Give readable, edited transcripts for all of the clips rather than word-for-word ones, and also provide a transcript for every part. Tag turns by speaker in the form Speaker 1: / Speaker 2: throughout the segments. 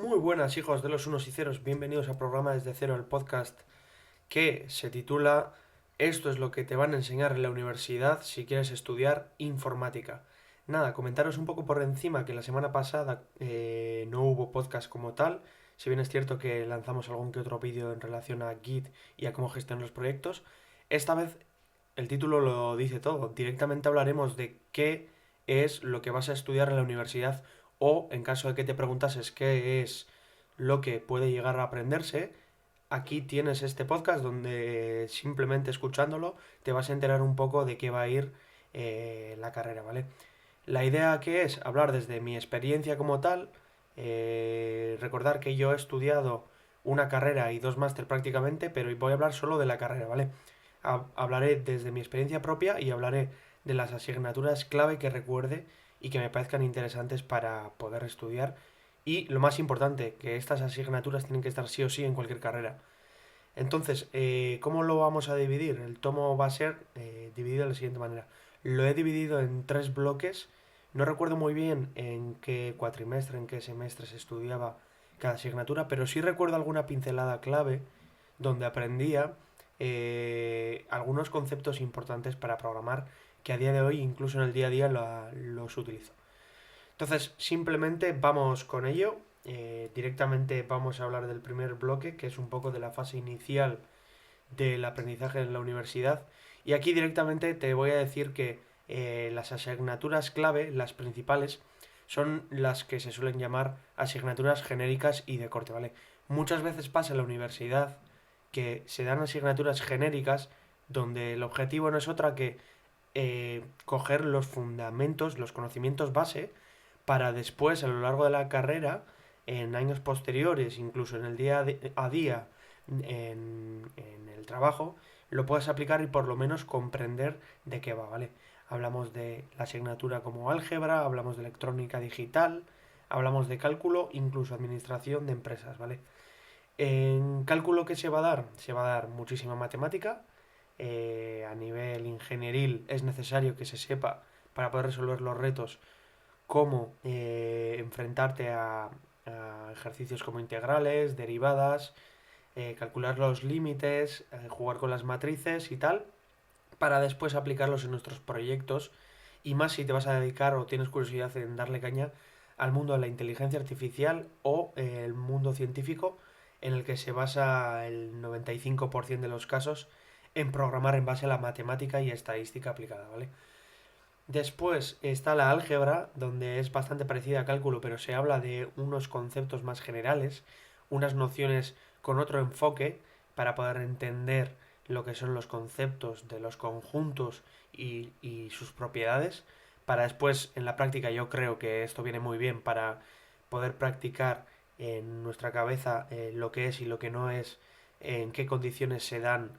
Speaker 1: Muy buenas hijos de los unos y ceros, bienvenidos a Programa desde cero, el podcast que se titula Esto es lo que te van a enseñar en la universidad si quieres estudiar informática. Nada, comentaros un poco por encima que la semana pasada no hubo podcast como tal, si bien es cierto que lanzamos algún que otro vídeo en relación a Git y a cómo gestionar los proyectos. Esta vez el título lo dice todo, directamente hablaremos de qué es lo que vas a estudiar en la universidad o, en caso de que te preguntases qué es lo que puede llegar a aprenderse, aquí tienes este podcast donde simplemente escuchándolo te vas a enterar un poco de qué va a ir la carrera, ¿vale? La idea que es hablar desde mi experiencia como tal, recordar que yo he estudiado una carrera y dos máster prácticamente, pero voy a hablar solo de la carrera, ¿vale? Hablaré desde mi experiencia propia y hablaré de las asignaturas clave que recuerde y que me parezcan interesantes para poder estudiar. Y lo más importante, que estas asignaturas tienen que estar sí o sí en cualquier carrera. Entonces, ¿cómo lo vamos a dividir? El tomo va a ser dividido de la siguiente manera. Lo he dividido en tres bloques. No recuerdo muy bien en qué cuatrimestre, en qué semestre se estudiaba cada asignatura, pero sí recuerdo alguna pincelada clave donde aprendía algunos conceptos importantes para programar que a día de hoy, incluso en el día a día, los utilizo. Entonces, simplemente vamos con ello. Directamente vamos a hablar del primer bloque, que es un poco de la fase inicial del aprendizaje en la universidad. Y aquí directamente te voy a decir que las asignaturas clave, las principales, son las que se suelen llamar asignaturas genéricas y de corte, ¿vale? Muchas veces pasa en la universidad que se dan asignaturas genéricas donde el objetivo no es otra que coger los fundamentos, los conocimientos base, para después, a lo largo de la carrera, en años posteriores, incluso en el día a día, en el trabajo, lo puedas aplicar y por lo menos comprender de qué va, ¿vale? Hablamos de la asignatura como álgebra, hablamos de electrónica digital, hablamos de cálculo, incluso administración de empresas, ¿vale? En cálculo, ¿qué se va a dar? Se va a dar muchísima matemática. A nivel ingenieril es necesario que se sepa para poder resolver los retos cómo enfrentarte a ejercicios como integrales, derivadas, calcular los límites, jugar con las matrices y tal, para después aplicarlos en nuestros proyectos y más si te vas a dedicar o tienes curiosidad en darle caña al mundo de la inteligencia artificial o el mundo científico en el que se basa el 95% de los casos en programar en base a la matemática y estadística aplicada, ¿vale? Después está la álgebra, donde es bastante parecida a cálculo, pero se habla de unos conceptos más generales, unas nociones con otro enfoque para poder entender lo que son los conceptos de los conjuntos y sus propiedades. Para después, en la práctica, yo creo que esto viene muy bien para poder practicar en nuestra cabeza lo que es y lo que no es, en qué condiciones se dan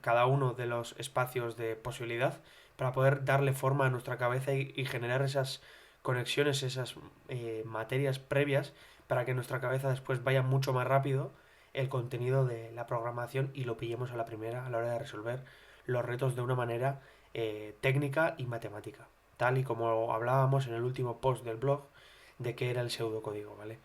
Speaker 1: cada uno de los espacios de posibilidad para poder darle forma a nuestra cabeza y generar esas conexiones, esas materias previas para que nuestra cabeza después vaya mucho más rápido el contenido de la programación y lo pillemos a la primera a la hora de resolver los retos de una manera técnica y matemática, tal y como hablábamos en el último post del blog de qué era el pseudocódigo, ¿vale?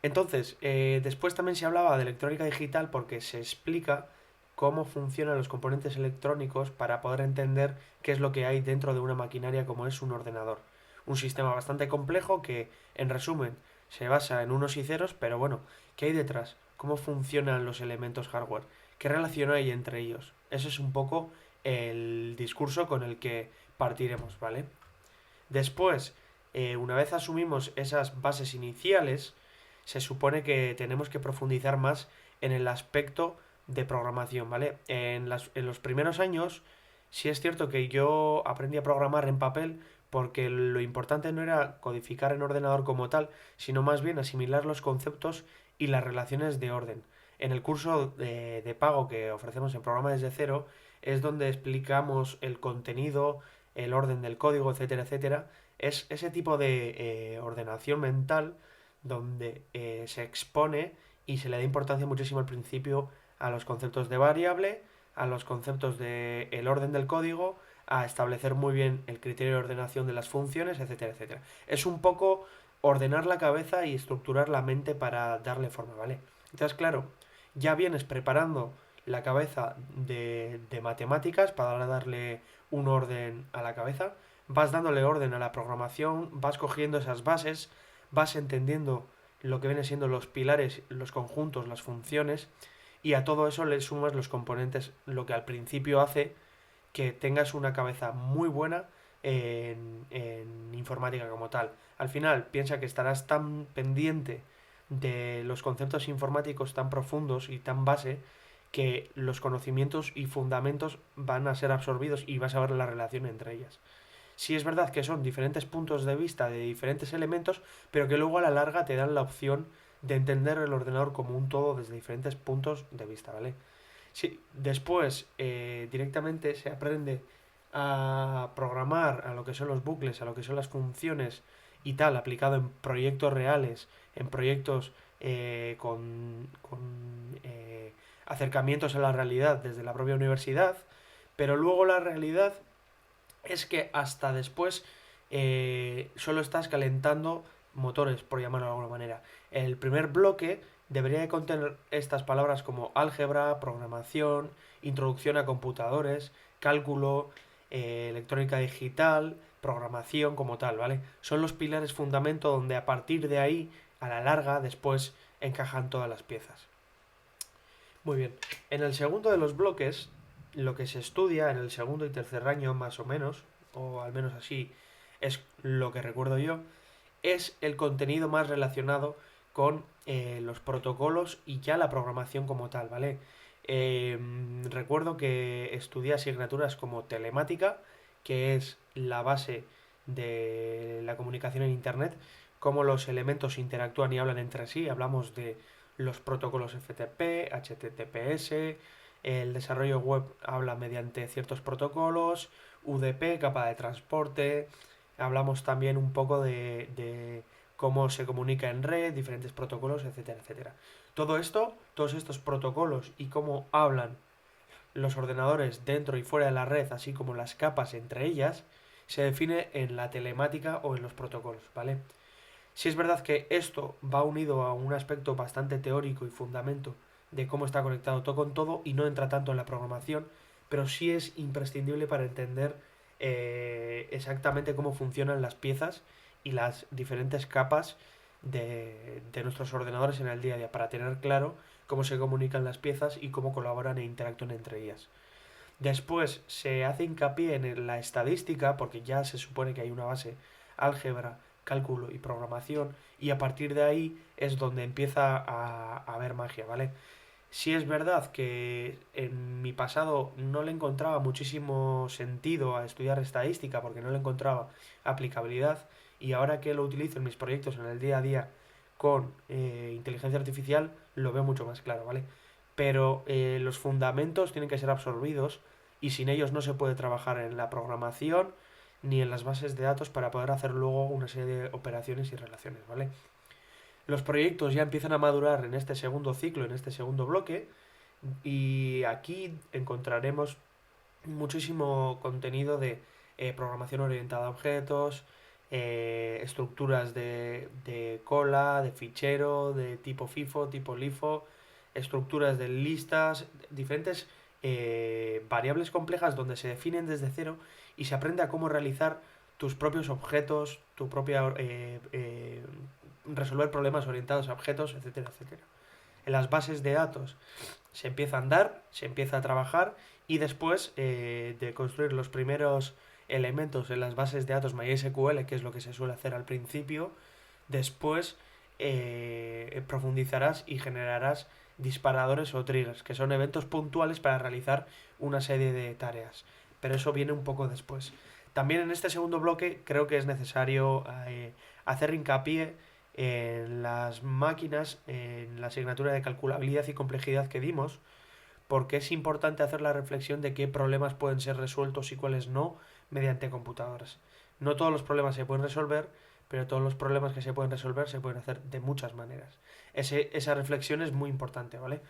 Speaker 1: Entonces, después también se hablaba de electrónica digital porque se explica cómo funcionan los componentes electrónicos para poder entender qué es lo que hay dentro de una maquinaria como es un ordenador. Un sistema bastante complejo que, en resumen, se basa en unos y ceros, pero bueno, ¿qué hay detrás? ¿Cómo funcionan los elementos hardware? ¿Qué relación hay entre ellos? Ese es un poco el discurso con el que partiremos, ¿vale? Después, una vez asumimos esas bases iniciales, se supone que tenemos que profundizar más en el aspecto de programación, ¿vale? En los primeros años, sí es cierto que yo aprendí a programar en papel porque lo importante no era codificar en ordenador como tal, sino más bien asimilar los conceptos y las relaciones de orden. En el curso de pago que ofrecemos en programa desde cero es donde explicamos el contenido, el orden del código, etcétera, etcétera. Es ese tipo de ordenación mental donde se expone y se le da importancia muchísimo al principio a los conceptos de variable, a los conceptos de el orden del código, a establecer muy bien el criterio de ordenación de las funciones, etcétera, etcétera. Es un poco ordenar la cabeza y estructurar la mente para darle forma, ¿vale? Entonces, claro, ya vienes preparando la cabeza de matemáticas para darle un orden a la cabeza, vas dándole orden a la programación, vas cogiendo esas bases, vas entendiendo lo que vienen siendo los pilares, los conjuntos, las funciones, y a todo eso le sumas los componentes, lo que al principio hace que tengas una cabeza muy buena en informática como tal. Al final, piensa que estarás tan pendiente de los conceptos informáticos tan profundos y tan base que los conocimientos y fundamentos van a ser absorbidos y vas a ver la relación entre ellas. Sí es verdad que son diferentes puntos de vista de diferentes elementos, pero que luego a la larga te dan la opción de entender el ordenador como un todo desde diferentes puntos de vista, ¿vale? Sí, después directamente se aprende a programar a lo que son los bucles, a lo que son las funciones y tal, aplicado en proyectos reales, en proyectos con acercamientos a la realidad desde la propia universidad, pero luego la realidad es que hasta después solo estás calentando motores, por llamarlo de alguna manera. El primer bloque debería de contener estas palabras como álgebra, programación, introducción a computadores, cálculo, electrónica digital, programación como tal, ¿vale? Son los pilares fundamentos donde a partir de ahí, a la larga, después encajan todas las piezas. Muy bien. En el segundo de los bloques, lo que se estudia en el segundo y tercer año, más o menos, o al menos así es lo que recuerdo yo, es el contenido más relacionado con los protocolos y ya la programación como tal, ¿vale? Recuerdo que estudié asignaturas como telemática, que es la base de la comunicación en Internet, cómo los elementos interactúan y hablan entre sí. Hablamos de los protocolos FTP, HTTPS, el desarrollo web habla mediante ciertos protocolos, UDP, capa de transporte. Hablamos también un poco de cómo se comunica en red, diferentes protocolos, etcétera, etcétera. Todo esto, todos estos protocolos y cómo hablan los ordenadores dentro y fuera de la red, así como las capas entre ellas, se define en la telemática o en los protocolos, ¿vale? Si es verdad que esto va unido a un aspecto bastante teórico y fundamento de cómo está conectado todo con todo y no entra tanto en la programación, pero sí es imprescindible para entender exactamente cómo funcionan las piezas y las diferentes capas de nuestros ordenadores en el día a día, para tener claro cómo se comunican las piezas y cómo colaboran e interactúan entre ellas. Después se hace hincapié en la estadística, porque ya se supone que hay una base álgebra, cálculo y programación, y a partir de ahí es donde empieza a haber magia, ¿vale? Sí es verdad que en mi pasado no le encontraba muchísimo sentido a estudiar estadística porque no le encontraba aplicabilidad, y ahora que lo utilizo en mis proyectos en el día a día con inteligencia artificial lo veo mucho más claro, ¿vale? Pero los fundamentos tienen que ser absorbidos y sin ellos no se puede trabajar en la programación ni en las bases de datos para poder hacer luego una serie de operaciones y relaciones, ¿vale? Los proyectos ya empiezan a madurar en este segundo ciclo, en este segundo bloque, y aquí encontraremos muchísimo contenido de programación orientada a objetos, estructuras de cola, de fichero, de tipo FIFO, tipo LIFO, estructuras de listas, diferentes variables complejas donde se definen desde cero y se aprende a cómo realizar tus propios objetos, tu propia resolver problemas orientados a objetos, etcétera, etcétera. En las bases de datos se empieza a andar, se empieza a trabajar y después de construir los primeros elementos en las bases de datos MySQL, que es lo que se suele hacer al principio, después profundizarás y generarás disparadores o triggers, que son eventos puntuales para realizar una serie de tareas. Pero eso viene un poco después. También en este segundo bloque creo que es necesario hacer hincapié en las máquinas, en la asignatura de calculabilidad y complejidad que dimos, porque es importante hacer la reflexión de qué problemas pueden ser resueltos y cuáles no mediante computadoras. No todos los problemas se pueden resolver, pero todos los problemas que se pueden resolver se pueden hacer de muchas maneras. Esa reflexión es muy importante, ¿vale?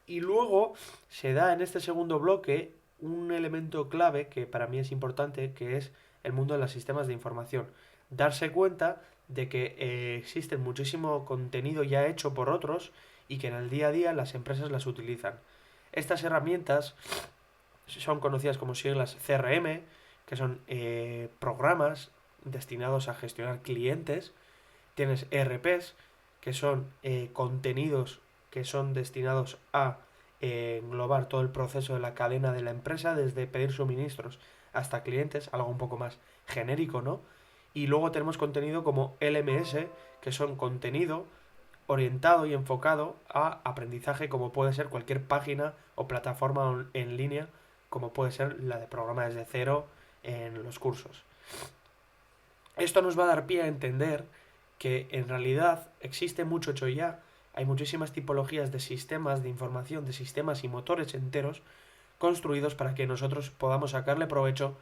Speaker 1: Y luego se da en este segundo bloque un elemento clave que para mí es importante, que es el mundo de los sistemas de información. Darse cuenta de que existe muchísimo contenido ya hecho por otros y que en el día a día las empresas las utilizan. Estas herramientas son conocidas como siglas CRM, que son programas destinados a gestionar clientes. Tienes ERPs, que son contenidos que son destinados a englobar todo el proceso de la cadena de la empresa, desde pedir suministros hasta clientes, algo un poco más genérico, ¿no? Y luego tenemos contenido como LMS, que son contenido orientado y enfocado a aprendizaje, como puede ser cualquier página o plataforma en línea, como puede ser la de programa desde cero en los cursos. Esto nos va a dar pie a entender que en realidad existe mucho hecho ya, hay muchísimas tipologías de sistemas de información, de sistemas y motores enteros construidos para que nosotros podamos sacarle provecho,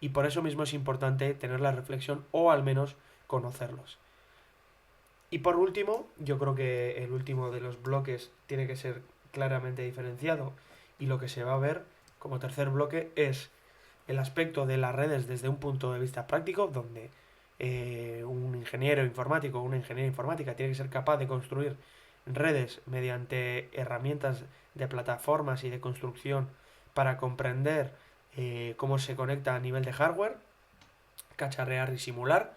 Speaker 1: y por eso mismo es importante tener la reflexión o al menos conocerlos. Y por último, yo creo que el último de los bloques tiene que ser claramente diferenciado, y lo que se va a ver como tercer bloque es el aspecto de las redes desde un punto de vista práctico, donde un ingeniero informático o una ingeniera informática tiene que ser capaz de construir redes mediante herramientas de plataformas y de construcción para comprender cómo se conecta a nivel de hardware, cacharrear y simular,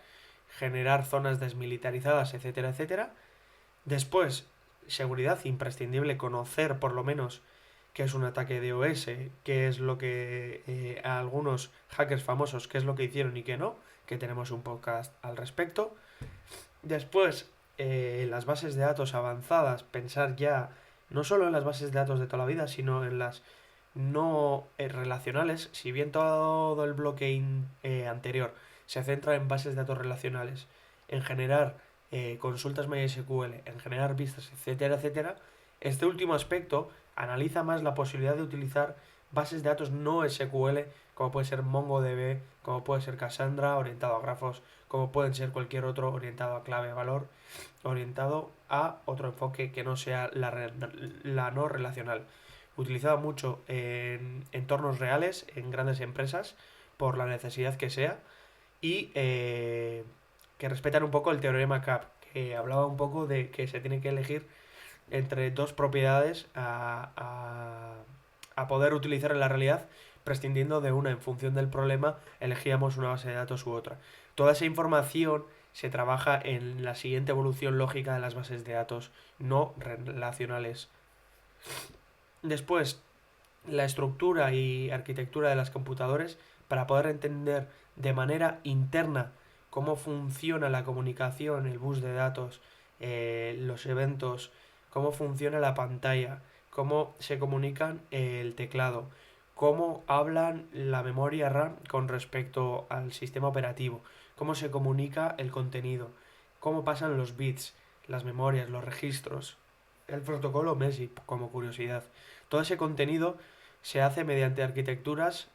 Speaker 1: generar zonas desmilitarizadas, etcétera, etcétera. Después, seguridad, imprescindible conocer por lo menos qué es un ataque de OS, qué es lo que a algunos hackers famosos, qué es lo que hicieron y qué no, que tenemos un podcast al respecto. Después, las bases de datos avanzadas, pensar ya no solo en las bases de datos de toda la vida, sino en las no relacionales. Si bien todo el bloque anterior se centra en bases de datos relacionales, en generar consultas MySQL, en generar vistas, etcétera, etcétera, este último aspecto analiza más la posibilidad de utilizar bases de datos no SQL, como puede ser MongoDB, como puede ser Cassandra, orientado a grafos, como pueden ser cualquier otro orientado a clave-valor, orientado a otro enfoque que no sea la no relacional. Utilizado mucho en entornos reales, en grandes empresas, por la necesidad que sea, y que respetan un poco el teorema CAP, que hablaba un poco de que se tiene que elegir entre dos propiedades a poder utilizar en la realidad, prescindiendo de una en función del problema, elegíamos una base de datos u otra. Toda esa información se trabaja en la siguiente evolución lógica de las bases de datos no relacionales. Después, la estructura y arquitectura de las computadores para poder entender de manera interna cómo funciona la comunicación, el bus de datos, los eventos, cómo funciona la pantalla, cómo se comunican el teclado, cómo hablan la memoria RAM con respecto al sistema operativo, cómo se comunica el contenido, cómo pasan los bits, las memorias, los registros, el protocolo MESI, como curiosidad. Todo ese contenido se hace mediante arquitecturas,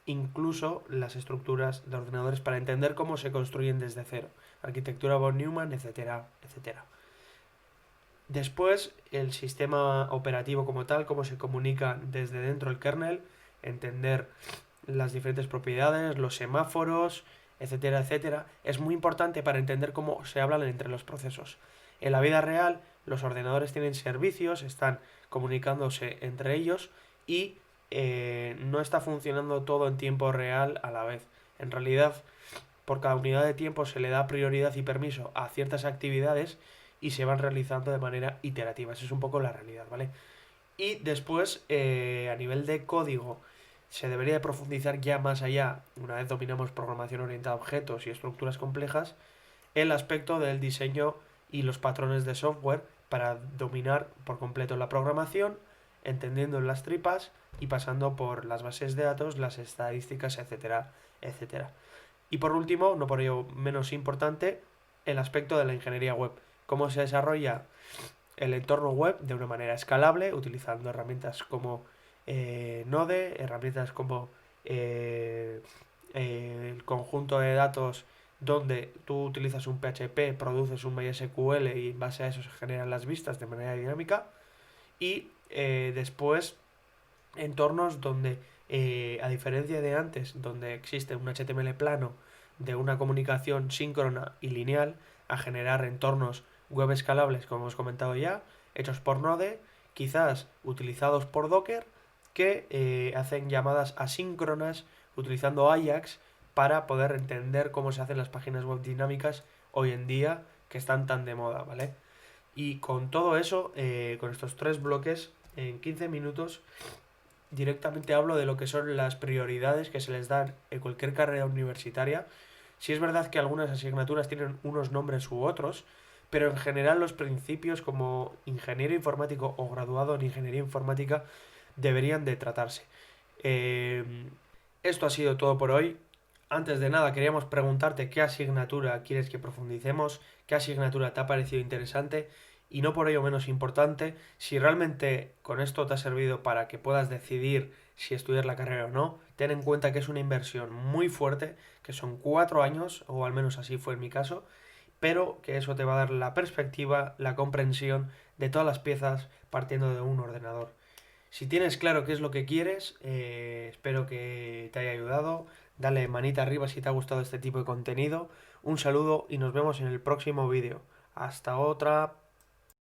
Speaker 1: incluso las estructuras de ordenadores, para entender cómo se construyen desde cero. Arquitectura von Neumann, etcétera, etcétera. Después, el sistema operativo como tal, cómo se comunica desde dentro del kernel, entender las diferentes propiedades, los semáforos, etcétera, etcétera. Es muy importante para entender cómo se hablan entre los procesos. En la vida real, los ordenadores tienen servicios, están comunicándose entre ellos y no está funcionando todo en tiempo real a la vez. En realidad, por cada unidad de tiempo se le da prioridad y permiso a ciertas actividades y se van realizando de manera iterativa. Esa es un poco la realidad, ¿vale? Y después, a nivel de código, se debería de profundizar ya más allá, una vez dominamos programación orientada a objetos y estructuras complejas, el aspecto del diseño y los patrones de software para dominar por completo la programación, entendiendo las tripas y pasando por las bases de datos, las estadísticas, etcétera, etcétera. Y por último, no por ello menos importante, el aspecto de la ingeniería web. Cómo se desarrolla el entorno web de una manera escalable, utilizando herramientas como Node, herramientas como el conjunto de datos donde tú utilizas un PHP, produces un MySQL y en base a eso se generan las vistas de manera dinámica. Y después entornos donde, a diferencia de antes, donde existe un HTML plano de una comunicación síncrona y lineal, a generar entornos web escalables, como hemos comentado ya, hechos por Node, quizás utilizados por Docker, que hacen llamadas asíncronas utilizando Ajax para poder entender cómo se hacen las páginas web dinámicas hoy en día que están tan de moda, ¿vale? Y con todo eso, con estos tres bloques, en 15 minutos directamente hablo de lo que son las prioridades que se les dan en cualquier carrera universitaria. Si es verdad que algunas asignaturas tienen unos nombres u otros, pero en general los principios como ingeniero informático o graduado en ingeniería informática deberían de tratarse. Eh, Esto ha sido todo por hoy. Antes de nada, queríamos preguntarte qué asignatura quieres que profundicemos, qué asignatura te ha parecido interesante y no por ello menos importante, si realmente con esto te ha servido para que puedas decidir si estudiar la carrera o no, ten en cuenta que es una inversión muy fuerte, que son 4 años, o al menos así fue en mi caso, pero que eso te va a dar la perspectiva, la comprensión de todas las piezas partiendo de un ordenador. Si tienes claro qué es lo que quieres, espero que te haya ayudado. Dale manita arriba si te ha gustado este tipo de contenido. Un saludo y nos vemos en el próximo vídeo. Hasta otra.